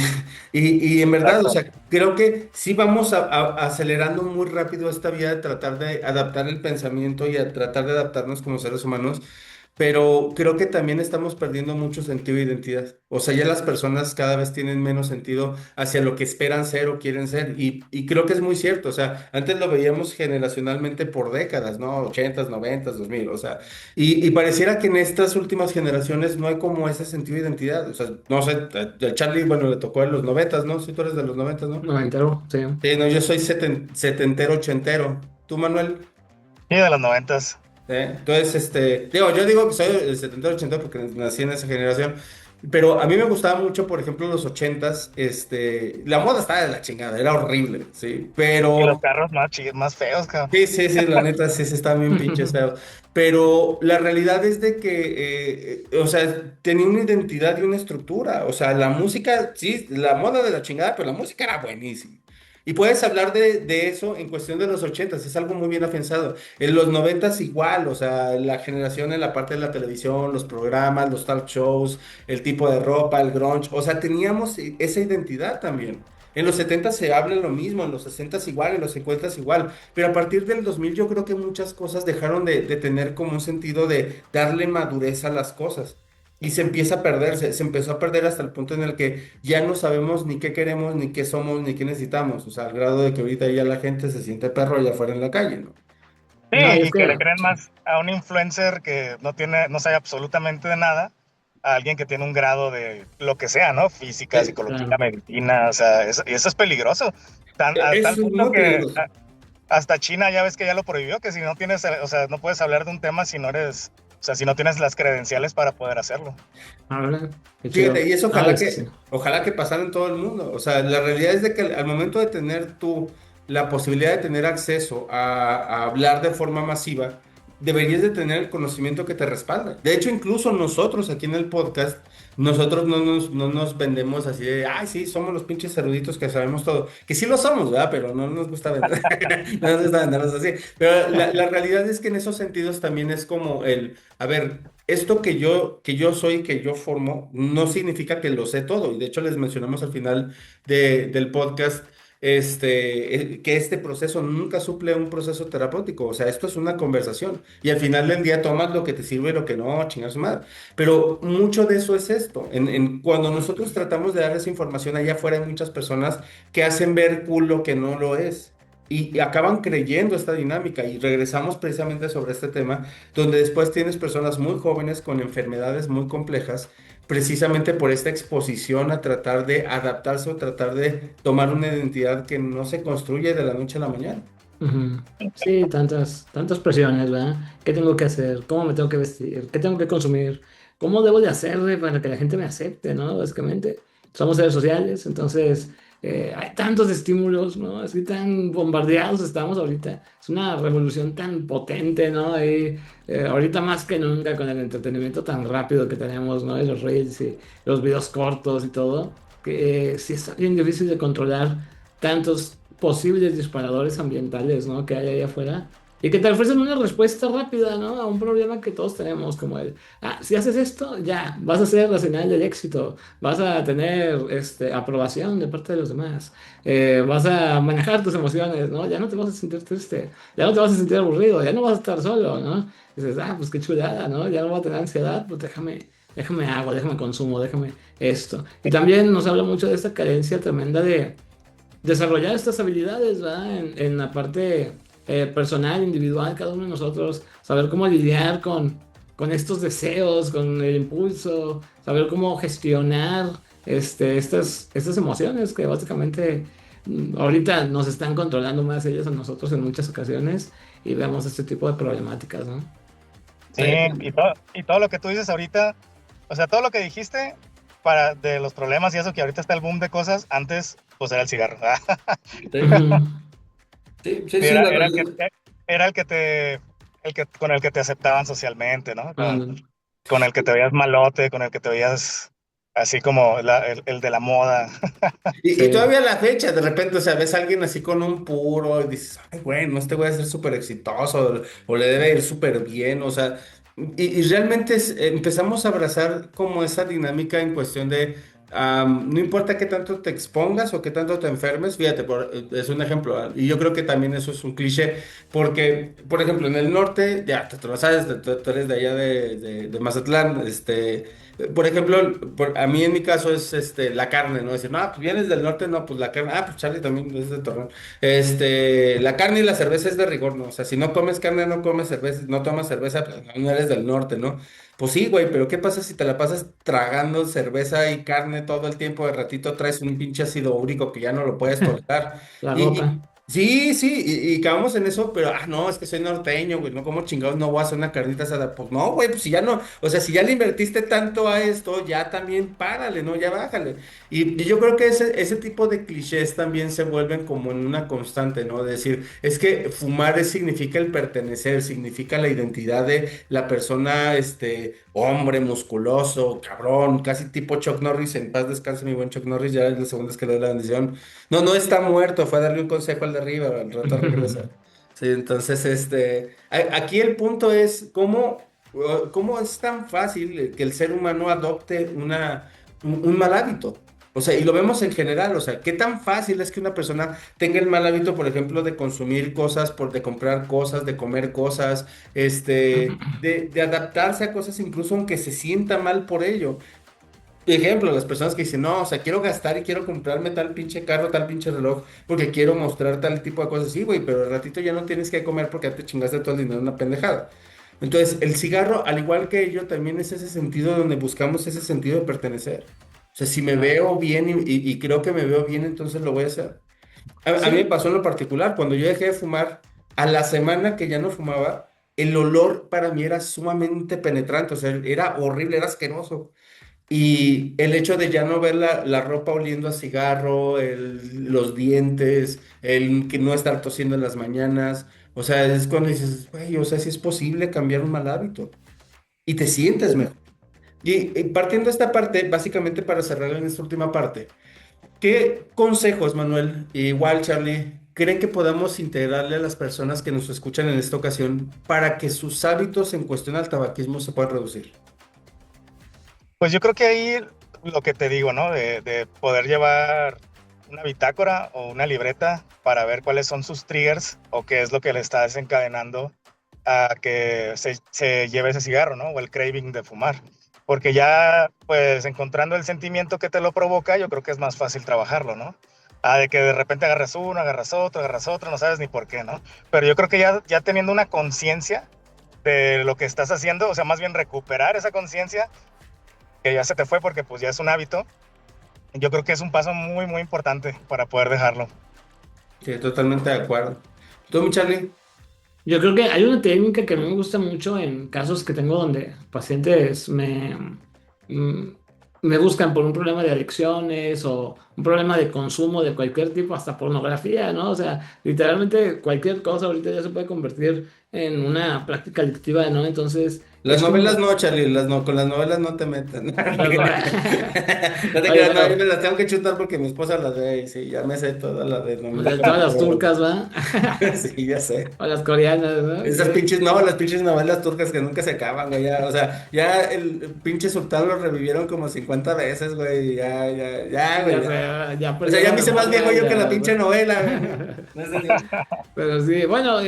y en verdad, o Exacto. sea, creo que sí vamos acelerando muy rápido esta vía de tratar de adaptar el pensamiento y a tratar de adaptarnos como seres humanos, pero creo que también estamos perdiendo mucho sentido de identidad. O sea, ya las personas cada vez tienen menos sentido hacia lo que esperan ser o quieren ser, y creo que es muy cierto. O sea, antes lo veíamos generacionalmente por décadas, ¿no? 80s, 90s, 2000, o sea, y pareciera que en estas últimas generaciones no hay como ese sentido de identidad. O sea, no sé, a Charlie, bueno, le tocó en los 90s, ¿no? Si tú eres de los 90s, ¿no? Noventero, sí. Sí, no, yo soy setentero, ochentero. ¿Tú, Manuel? Y de los 90s. Entonces, yo digo que soy el 70 80 porque nací en esa generación, pero a mí me gustaba mucho, por ejemplo, los 80s, la moda estaba de la chingada, era horrible, sí, Y los pero carros más feos, cabrón. sí, sí, sí, la neta, sí, sí, estaban bien pinches feos, pero la realidad es de que, o sea, tenía una identidad y una estructura. O sea, la música, sí, la moda de la chingada, pero la música era buenísima. Y puedes hablar de eso en cuestión de los 80s, es algo muy bien afianzado. En los 90s igual, o sea, la generación en la parte de la televisión, los programas, los talk shows, el tipo de ropa, el grunge, o sea, teníamos esa identidad también. En los 70 se habla lo mismo, en los 60 igual, en los 50 igual, pero a partir del 2000 yo creo que muchas cosas dejaron de tener como un sentido de darle madurez a las cosas. Y se empieza a perder, se empezó a perder hasta el punto en el que ya no sabemos ni qué queremos, ni qué somos, ni qué necesitamos. O sea, al grado de que ahorita ya la gente se siente perro allá afuera en la calle, ¿no? Sí, No, y es y que le que creen más a un influencer que no sabe absolutamente de nada, a alguien que tiene un grado de lo que sea, ¿no? Física, psicología, claro. medicina, o sea, y eso es peligroso. A tal Eso es punto muy que peligroso. hasta China ya ves que ya lo prohibió, que si no tienes, o sea, no puedes hablar de un tema si no eres, o sea, si no tienes las credenciales para poder hacerlo. Ahora, qué Fíjate, chido. y eso Ah, es que sí. ojalá que pasara en todo el mundo. O sea, la realidad es de que al momento de tener tú la posibilidad de tener acceso a hablar de forma masiva, deberías de tener el conocimiento que te respalda. De hecho, incluso nosotros aquí en el podcast, nosotros no nos vendemos así de, ay, sí, somos los pinches eruditos que sabemos todo. Que sí lo somos, ¿verdad? Pero no nos gusta vender, no nos gusta venderlos así. Pero la realidad es que en esos sentidos también es como a ver, esto que yo soy, que yo formo, no significa que lo sé todo. Y de hecho les mencionamos al final del podcast que este proceso nunca suple un proceso terapéutico, o sea, esto es una conversación y al final del día tomas lo que te sirve y lo que no, chingar su madre. Pero mucho de eso es esto, cuando nosotros tratamos de dar esa información allá afuera hay muchas personas que hacen ver cool lo que no lo es. Y acaban creyendo esta dinámica y regresamos precisamente sobre este tema, donde después tienes personas muy jóvenes con enfermedades muy complejas precisamente por esta exposición a tratar de adaptarse o tratar de tomar una identidad que no se construye de la noche a la mañana. Ujú. Sí, tantas presiones, ¿verdad? ¿Qué tengo que hacer? ¿Cómo me tengo que vestir? ¿Qué tengo que consumir? ¿Cómo debo de hacerle para que la gente me acepte, ¿no? Básicamente, somos seres sociales, entonces hay tantos estímulos, ¿no? Así tan bombardeados estamos ahorita. Es una revolución tan potente, ¿no? Y ahorita más que nunca con el entretenimiento tan rápido que tenemos, ¿no? Y los reels y los videos cortos y todo, que sí está bien difícil de controlar tantos posibles disparadores ambientales, ¿no? Que hay ahí afuera y que te ofrecen una respuesta rápida, ¿no? A un problema que todos tenemos, como si haces esto, ya, vas a ser la señal del éxito, vas a tener aprobación de parte de los demás, vas a manejar tus emociones, ¿no? Ya no te vas a sentir triste, ya no te vas a sentir aburrido, ya no vas a estar solo, ¿no? Dices, pues qué chulada, ¿no? Ya no voy a tener ansiedad, pues déjame consumo, déjame esto. Y también nos habla mucho de esta carencia tremenda de desarrollar estas habilidades, ¿verdad? En la parte personal, individual, cada uno de nosotros, saber cómo lidiar con estos deseos, con el impulso, saber cómo gestionar estas emociones que básicamente ahorita nos están controlando más ellas a nosotros en muchas ocasiones y vemos este tipo de problemáticas, ¿no? Sí, y todo lo que tú dices ahorita, o sea, todo lo que dijiste de los problemas y eso, que ahorita está el boom de cosas, antes pues era el cigarro. Ujú. Sí, sí, Sí, sí, era, la era el que, realidad. era con el que te aceptaban socialmente, ¿no? Con, Ándale. con el que te veías malote, con el que te veías así como el de la moda. Y Sí. todavía a la fecha, de repente, o sea, ves a alguien así con un puro y dices, ay, bueno, este güey a ser súper exitoso o le debe ir súper bien, o sea, y realmente empezamos a abrazar como esa dinámica en cuestión de, no importa qué tanto te expongas o qué tanto te enfermes, fíjate, es un ejemplo, y yo creo que también eso es un cliché, porque, por ejemplo, en el norte, ya, tú lo sabes, tú eres de allá de Mazatlán, por ejemplo, a mí en mi caso es la carne, ¿no? Decir, no, pues vienes del norte, no, pues la carne, pues Charlie también es de Torreón. La carne y la cerveza es de rigor, ¿no? O sea, si no comes carne, no comes cerveza, no tomas cerveza, pues no eres del norte, ¿no? Pues sí, güey, pero ¿qué pasa si te la pasas tragando cerveza y carne todo el tiempo? De ratito traes un pinche ácido úrico que ya no lo puedes tolerar. La Y, ropa. sí, sí, y acabamos en eso, pero, no, es que soy norteño, güey, no como chingados, no voy a hacer una carnita asada. Pues no, güey, pues si ya no, o sea, si ya le invertiste tanto a esto, ya también párale, ¿no? Ya bájale. Y yo creo que ese tipo de clichés también se vuelven como en una constante, ¿no? De decir, es que fumar significa el pertenecer, significa la identidad de la persona, hombre, musculoso, cabrón, casi tipo Chuck Norris, en paz descanse mi buen Chuck Norris, ya es la segunda vez que le doy la bendición. No, no está muerto, fue a darle un consejo al de arriba, al rato regresa. Sí, entonces, aquí el punto es cómo es tan fácil que el ser humano adopte un mal hábito. O sea, y lo vemos en general, o sea, qué tan fácil es que una persona tenga el mal hábito, por ejemplo, de consumir cosas, de comprar cosas, de comer cosas, de adaptarse a cosas, incluso aunque se sienta mal por ello. Ejemplo, las personas que dicen, no, o sea, quiero gastar y quiero comprarme tal pinche carro, tal pinche reloj, porque quiero mostrar tal tipo de cosas. Sí, güey, pero al ratito ya no tienes que comer porque ya te chingaste todo el dinero en una pendejada. Entonces, el cigarro, al igual que ello, también es ese sentido donde buscamos ese sentido de pertenecer. O sea, si me veo bien y creo que me veo bien, entonces lo voy a hacer. A mí me Sí. pasó en lo particular, cuando yo dejé de fumar, a la semana que ya no fumaba, el olor para mí era sumamente penetrante, o sea, era horrible, era asqueroso. Y el hecho de ya no ver la ropa oliendo a cigarro, los dientes, el que no estar tosiendo en las mañanas, o sea, es cuando dices, güey, o sea, si es posible cambiar un mal hábito y te sientes mejor. Y partiendo de esta parte, básicamente para cerrar en esta última parte, ¿qué consejos, Manuel, igual Charlie, creen que podamos integrarle a las personas que nos escuchan en esta ocasión para que sus hábitos en cuestión al tabaquismo se puedan reducir? Pues yo creo que ahí lo que te digo, ¿no? De poder llevar una bitácora o una libreta para ver cuáles son sus triggers o qué es lo que le está desencadenando a que se lleve ese cigarro, ¿no? O el craving de fumar. Porque ya, pues, encontrando el sentimiento que te lo provoca, yo creo que es más fácil trabajarlo, ¿no? De que de repente agarras uno, agarras otro, no sabes ni por qué, ¿no? Pero yo creo que ya teniendo una conciencia de lo que estás haciendo, o sea, más bien recuperar esa conciencia que ya se te fue porque pues ya es un hábito, yo creo que es un paso muy, muy importante para poder dejarlo. Sí, totalmente de acuerdo. ¿Tú, mi Charlie? Yo creo que hay una técnica que a mí me gusta mucho en casos que tengo donde pacientes mm, me buscan por un problema de adicciones o un problema de consumo de cualquier tipo, hasta pornografía, ¿no? O sea, literalmente cualquier cosa ahorita ya se puede convertir en una práctica adictiva, ¿no? Entonces, Las es novelas como... no, Charlie, con las novelas no te metan. No te Oye, creas, no, yo me bueno, las tengo que chutar porque mi esposa las ve y sí, ya me sé toda la de novelas. de todas las turcas, ¿va? Sí, ya sé. O las coreanas, ¿no? Esas pinches, no, las pinches novelas turcas que nunca se acaban, güey, ya, o sea, ya el pinche sultán lo revivieron como 50 veces, güey, ya, güey, Ya ya. sé, ya O sea, perdió ya la me hice más viejo memoria, yo que la ya, pinche ¿no? novela, güey, no, no es de Dios. Pero sí, bueno,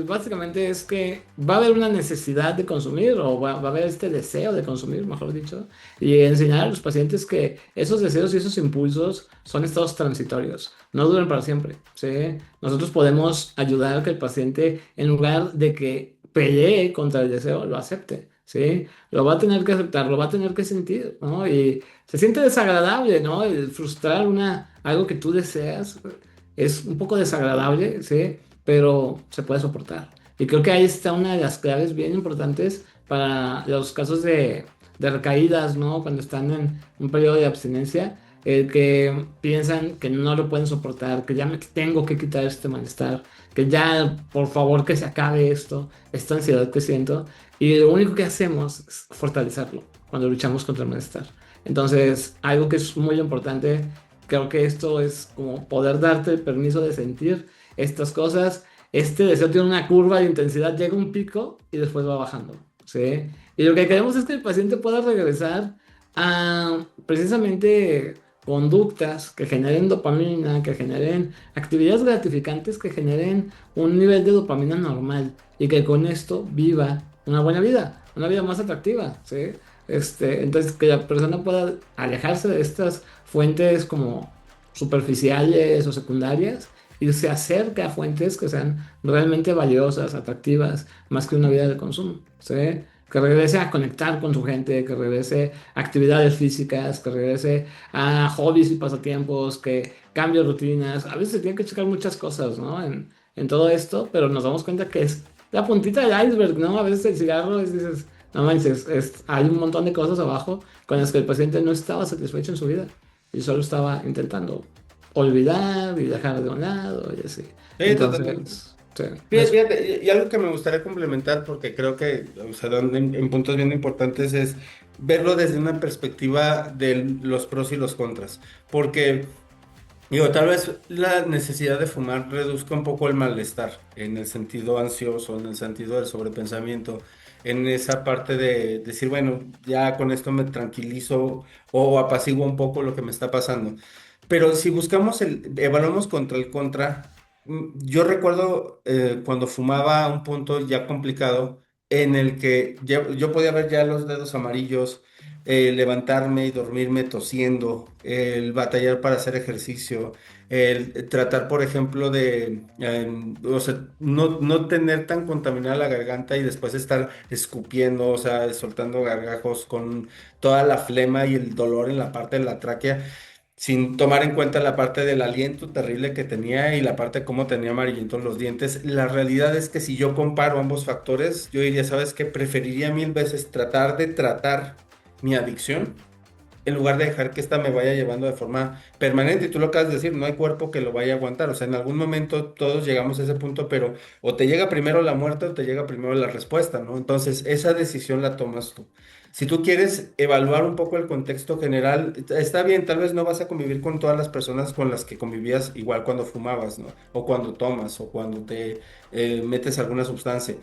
básicamente es que va a haber una necesidad de consumir o va a haber este deseo de consumir, mejor dicho, y enseñar a los pacientes que esos deseos y esos impulsos son estados transitorios, no duran para siempre, ¿sí? Nosotros podemos ayudar a que el paciente, en lugar de que pelee contra el deseo, lo acepte, ¿sí? Lo va a tener que aceptar, lo va a tener que sentir, ¿no? Y se siente desagradable, ¿no? El frustrar algo que tú deseas. Es un poco desagradable, sí, pero se puede soportar. Y creo que ahí está una de las claves bien importantes para los casos de recaídas, ¿no? Cuando están en un periodo de abstinencia, el que piensan que no lo pueden soportar, que ya me tengo que quitar este malestar, que ya, por favor, que se acabe esto, esta ansiedad que siento. Y lo único que hacemos es fortalecerlo cuando luchamos contra el malestar. Entonces, algo que es muy importante. Creo que esto es como poder darte el permiso de sentir estas cosas. Este deseo tiene una curva de intensidad, llega a un pico y después va bajando, ¿sí? Y lo que queremos es que el paciente pueda regresar a precisamente conductas que generen dopamina, que generen actividades gratificantes, que generen un nivel de dopamina normal y que con esto viva una vida más atractiva, ¿sí? Entonces, que la persona pueda alejarse de estas fuentes como superficiales o secundarias y se acerque a fuentes que sean realmente valiosas, atractivas, más que una vida de consumo, ¿sí? Que regrese a conectar con su gente, que regrese a actividades físicas, que regrese a hobbies y pasatiempos, que cambie rutinas. A veces se tienen que checar muchas cosas, ¿no? En todo esto, pero nos damos cuenta que es la puntita del iceberg, ¿no? A veces el cigarro dices, no manches, hay un montón de cosas abajo con las que el paciente no estaba satisfecho en su vida y solo estaba intentando olvidar y dejar de un lado y así. Sí, totalmente. Entonces, sí, Fíjate, fíjate, y algo que me gustaría complementar, porque creo que, o sea, en puntos bien importantes es verlo desde una perspectiva de los pros y los contras, porque digo, tal vez la necesidad de fumar reduzca un poco el malestar en el sentido ansioso, en el sentido del sobrepensamiento, en esa parte de decir, bueno, ya con esto me tranquilizo o apaciguo un poco lo que me está pasando. Pero si buscamos evaluamos contra el contra, yo recuerdo cuando fumaba a un punto ya complicado en el que yo podía ver ya los dedos amarillos, levantarme y dormirme tosiendo, el batallar para hacer ejercicio, el tratar, por ejemplo, de, o sea, no tener tan contaminada la garganta y después estar escupiendo, o sea, soltando gargajos con toda la flema y el dolor en la parte de la tráquea, sin tomar en cuenta la parte del aliento terrible que tenía y la parte de cómo tenía amarillentos los dientes. La realidad es que si yo comparo ambos factores, yo diría, ¿sabes qué? Preferiría mil veces tratar de tratar mi adicción en lugar de dejar que esta me vaya llevando de forma permanente. Y tú lo acabas de decir, no hay cuerpo que lo vaya a aguantar. O sea, en algún momento todos llegamos a ese punto, pero o te llega primero la muerte o te llega primero la respuesta, ¿no? Entonces, esa decisión la tomas tú. Si tú quieres evaluar un poco el contexto general, está bien, tal vez no vas a convivir con todas las personas con las que convivías igual cuando fumabas, ¿no? O cuando tomas, o cuando te metes alguna sustancia.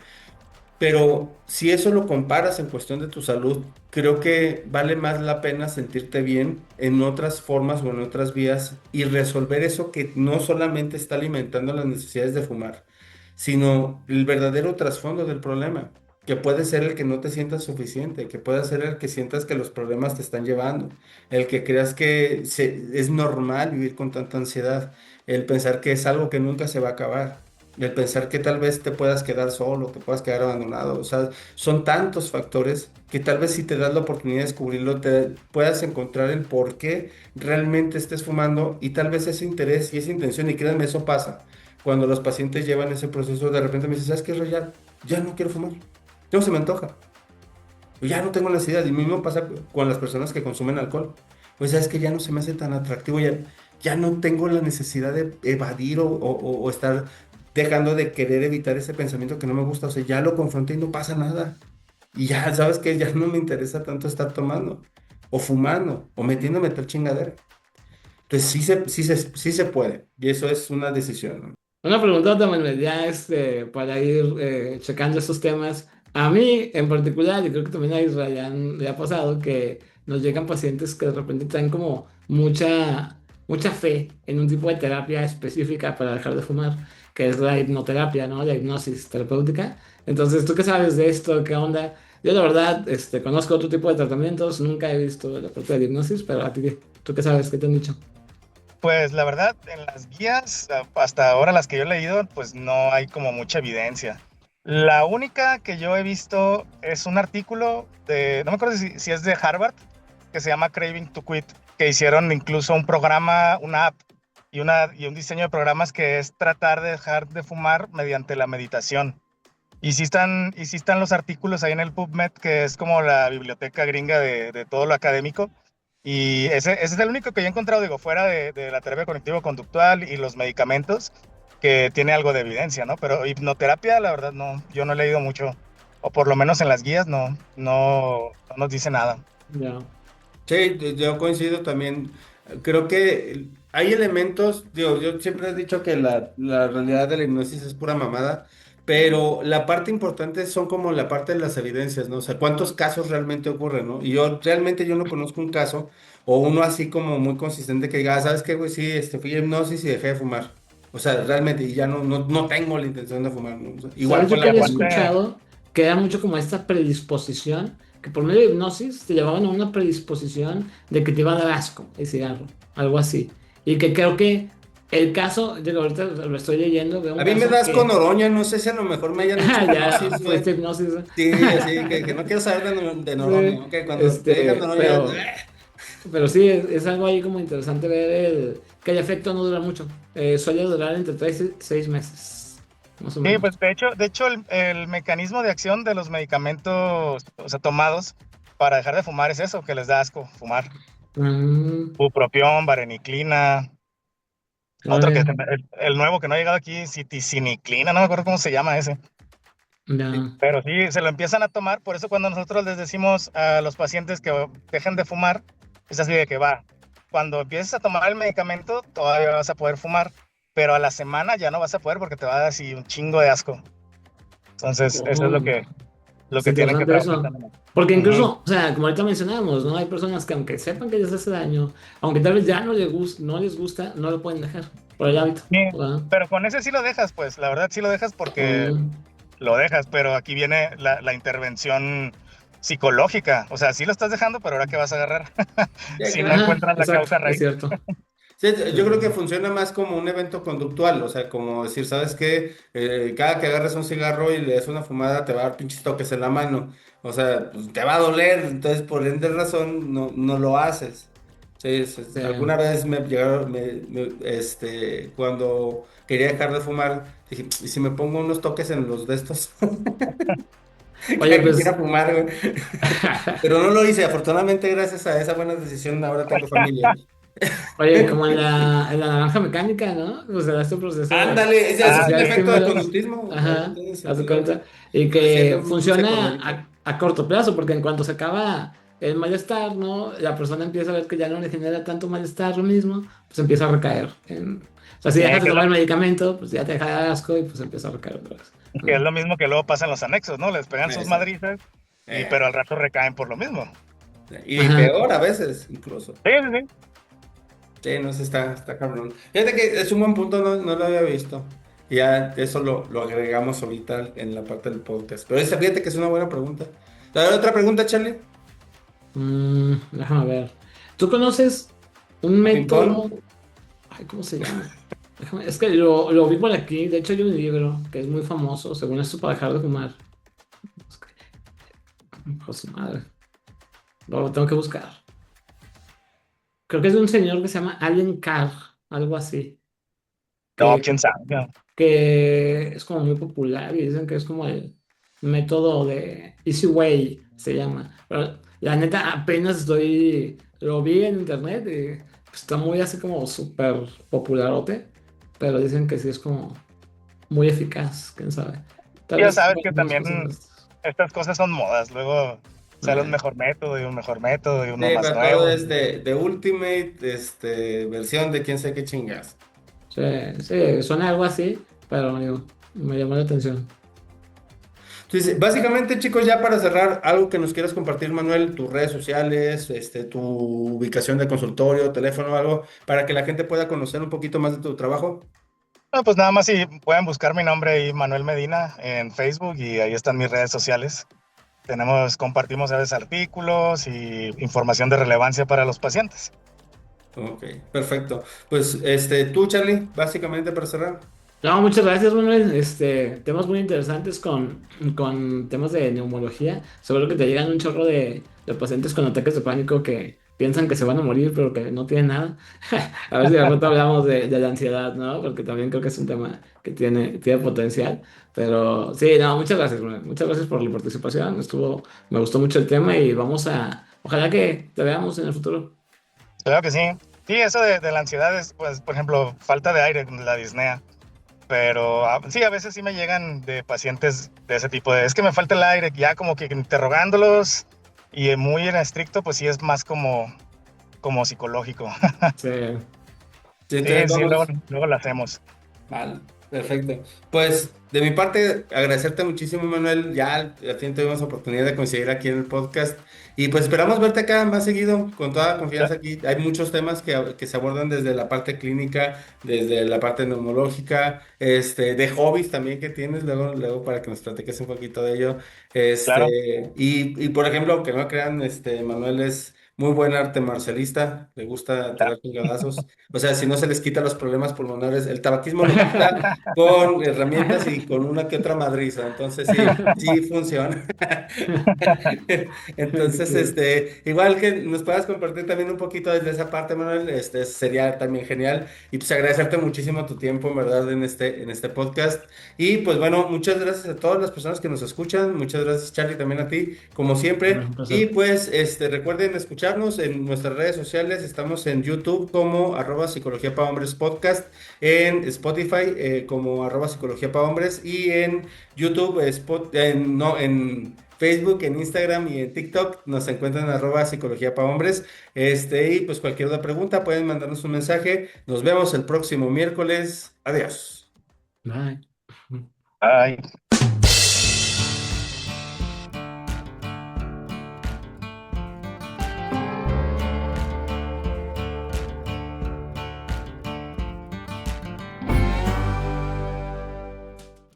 Pero si eso lo comparas en cuestión de tu salud, creo que vale más la pena sentirte bien en otras formas o en otras vías y resolver eso que no solamente está alimentando las necesidades de fumar, sino el verdadero trasfondo del problema, que puede ser el que no te sientas suficiente, que puede ser el que sientas que los problemas te están llevando, el que creas que es normal vivir con tanta ansiedad, el pensar que es algo que nunca se va a acabar. El pensar que tal vez te puedas quedar solo, te puedas quedar abandonado. O sea, son tantos factores que tal vez si te das la oportunidad de descubrirlo, te puedas encontrar el por qué realmente estés fumando y tal vez ese interés y esa intención. Y créanme, eso pasa. Cuando los pacientes llevan ese proceso, de repente me dicen, ¿sabes qué, Royal? Ya no quiero fumar. Ya no se me antoja. Ya no tengo necesidad. Y lo mismo pasa con las personas que consumen alcohol. Pues sabes que ya no se me hace tan atractivo, ya no tengo la necesidad de evadir o estar dejando de querer evitar ese pensamiento que no me gusta. O sea, ya lo confronté y no pasa nada. Y ya sabes que ya no me interesa tanto estar tomando, o fumando, o metiéndome tal chingadera. Entonces sí se puede. Y eso es una decisión, ¿no? Una preguntota, Manuel, ya para ir checando estos temas. A mí en particular, y creo que también a Israel le ha pasado que nos llegan pacientes que de repente traen como mucha fe en un tipo de terapia específica para dejar de fumar, que es la hipnoterapia, ¿no? La hipnosis terapéutica. Entonces, ¿tú qué sabes de esto? ¿Qué onda? Yo la verdad, conozco otro tipo de tratamientos, nunca he visto la parte de la hipnosis, pero a ti, ¿tú qué sabes? ¿Qué te han dicho? Pues la verdad, en las guías, hasta ahora las que yo he leído, pues no hay como mucha evidencia. La única que yo he visto es un artículo de, no me acuerdo si es de Harvard, que se llama Craving to Quit, que hicieron incluso un programa, una app y un diseño de programas que es tratar de dejar de fumar mediante la meditación. Y sí están los artículos ahí en el PubMed, que es como la biblioteca gringa de todo lo académico. Y ese es el único que yo he encontrado, digo, fuera de la terapia cognitivo-conductual y los medicamentos, que tiene algo de evidencia, ¿no? Pero hipnoterapia, la verdad, no, yo no he leído mucho, o por lo menos en las guías no nos dice nada. Ya. Sí, yo coincido también. Creo que hay elementos, digo, yo siempre he dicho que la realidad de la hipnosis es pura mamada, pero la parte importante son como la parte de las evidencias, ¿no? O sea, cuántos casos realmente ocurren, ¿no? Y yo no conozco un caso o uno así como muy consistente que diga, ¿sabes qué, güey? Sí, fui a hipnosis y dejé de fumar. O sea, realmente, y ya no tengo la intención de fumar, ¿no? O sea, igual ¿Sabes? con Yo que la había marihuana. escuchado que era mucho como esta predisposición, que por medio de hipnosis te llevaban a una predisposición de que te iba a dar asco el cigarro, algo así. Y que creo que el caso, digo, ahorita lo estoy leyendo, veo un A mí me caso das con que, Noroña, no sé si a lo mejor me hayan hecho ya hipnosis, fue esta güey. hipnosis, ¿no? Sí, así que no quiero saber de Sí, Noroña, ok, cuando te digan Noroña, pero sí, es algo ahí como interesante ver que el efecto no dura mucho. Suele durar entre 3 y 6 meses, más o Sí, menos. pues de hecho el mecanismo de acción de los medicamentos, o sea, tomados para dejar de fumar es eso, que les da asco fumar. Mm, Bupropión, vareniclina, otro que órale, el nuevo que no ha llegado aquí, citiciniclina, no me acuerdo cómo se llama ese. ya. Pero sí, se lo empiezan a tomar, por eso cuando nosotros les decimos a los pacientes que dejen de fumar, es así de que va, cuando empieces a tomar el medicamento, todavía vas a poder fumar, pero a la semana ya no vas a poder porque te va a dar así un chingo de asco. Entonces, eso es lo Oh. que, lo Es que tienen que interesante trabajar eso. también. Porque Ujú. incluso, o sea, como ahorita mencionábamos, ¿no? Hay personas que aunque sepan que les hace daño, aunque tal vez ya no les gusta, no lo pueden dejar por el hábito. Sí, ¿Verdad? pero con ese sí lo dejas, pues, la verdad sí lo dejas porque Mm, lo dejas, pero aquí viene la intervención psicológica. O sea, sí lo estás dejando, pero ahora qué vas a agarrar ya si no que- ajá, encuentras la exacto, causa es raíz. cierto. sí, Sí, yo creo que funciona más como un evento conductual, o sea, como decir, ¿sabes qué? Cada que agarres un cigarro y le des una fumada, te va a dar pinches toques en la mano, o sea, pues, te va a doler, entonces por ende razón no lo haces. Sí, sí. alguna vez me llegaron, cuando quería dejar de fumar, dije, ¿y si me pongo unos toques en los de estos? Oye, Cada quien quiera pues, fumar, güey. Pero no lo hice, afortunadamente, gracias a esa buena decisión, ahora tengo familia. oye, como en la naranja mecánica, ¿no? O sea, este proceso de Ándale, ese es Ah, un asociar sí. efecto de estímulos, conductismo, ajá, tiene haz de sentido. cuenta, y Haciendo que un funciona psicodélico. a corto plazo, porque en cuanto se acaba el malestar, ¿no? La persona empieza a ver que ya no le genera tanto malestar lo mismo, pues empieza a recaer. O sea, si Sí, dejas de tomar el medicamento, pues ya te deja de dar asco y pues empieza a recaer otra vez, que es ¿no? lo mismo que luego pasa en los anexos, ¿no? Les pegan sus Exacto. madrizas, Eh, pero al rato recaen por lo mismo. y Ajá. peor a veces, incluso. Sí, sí, sí. Sí, no sé, está cabrón. Fíjate que es un buen punto, no lo había visto. Ya eso lo agregamos ahorita en la parte del podcast. Pero fíjate que es una buena pregunta. A ver, otra pregunta, Charlie. Déjame ver. ¿Tú conoces un A ping-pong. método? Ay, ¿cómo se llama? Es que lo vi por aquí. De hecho, hay un libro que es muy famoso, según esto, para dejar de fumar. Es que, hijo de su madre. Lo tengo que buscar. Creo que es de un señor que se llama Allen Carr, algo así. No, Que, quién sabe. No. que es como muy popular y dicen que es como el método de Easy Way, se llama. Pero la neta, apenas lo vi en internet y pues, está muy así como súper popularote. Pero dicen que sí es como muy eficaz, quién sabe. Tal Ya vez sabes que varias cosas de también estas. estas cosas son modas. Luego sale un Eh, mejor método y un mejor método y uno Sí, más pero todo nuevo. es de Ultimate, versión de quién sé qué chingas. sí, sí, suena algo así, pero digo, me llamó la atención. Entonces, básicamente, chicos, ya para cerrar, algo que nos quieras compartir, Manuel, tus redes sociales, tu ubicación de consultorio, teléfono, algo, para que la gente pueda conocer un poquito más de tu trabajo. No, pues nada más si pueden buscar mi nombre ahí, Manuel Medina, en Facebook y ahí están mis redes sociales. Compartimos a veces artículos y información de relevancia para los pacientes. Ok, perfecto. Pues, tú, Charlie, básicamente para cerrar. No, muchas gracias, Manuel. Temas muy interesantes con temas de neumología. Seguro que te llegan un chorro de pacientes con ataques de pánico que piensan que se van a morir, pero que no tienen nada. A ver si de pronto hablamos de la ansiedad, ¿no? Porque también creo que es un tema que tiene potencial. Pero sí, no, muchas gracias, Manuel. Muchas gracias por la participación. Me gustó mucho el tema y ojalá que te veamos en el futuro. Claro que sí. Sí, eso de la ansiedad es, pues, por ejemplo, falta de aire, la disnea. Pero sí, a veces sí me llegan de pacientes de ese tipo es que me falta el aire, ya como que interrogándolos y muy en estricto, pues sí es más como psicológico. Sí. Sí, Sí, entonces sí, luego, vamos. luego lo hacemos. Vale, perfecto. Pues de mi parte, agradecerte muchísimo, Manuel. Ya al fin tuvimos oportunidad de coincidir aquí en el podcast y pues esperamos verte acá más seguido, con toda confianza aquí. Hay muchos temas que se abordan desde la parte clínica, desde la parte neumológica, de hobbies también que tienes, luego para que nos platiques un poquito de ello. Claro. Y por ejemplo, aunque no crean, Manuel es muy buen arte marcialista, le gusta tirar chingadazos. O sea, si no se les quita los problemas pulmonares, el tabaquismo lo quita con herramientas y con una que otra madriza. Entonces, sí, sí funciona. Entonces, Sí. igual que nos puedas compartir también un poquito de esa parte, Manuel, sería también genial. Y pues agradecerte muchísimo tu tiempo, en verdad, en este podcast. Y pues bueno, muchas gracias a todas las personas que nos escuchan. Muchas gracias, Charlie, también a ti, como siempre. Un Y placer. pues recuerden escucharnos en nuestras redes sociales. Estamos en YouTube como @Psicología para Hombres Podcast, en Spotify como @Psicología para Hombres y en YouTube, no, en Facebook, en Instagram y en TikTok nos encuentran @Psicología para Hombres. Y pues cualquier otra pregunta pueden mandarnos un mensaje. Nos vemos el próximo miércoles. Adiós. Bye. Ay.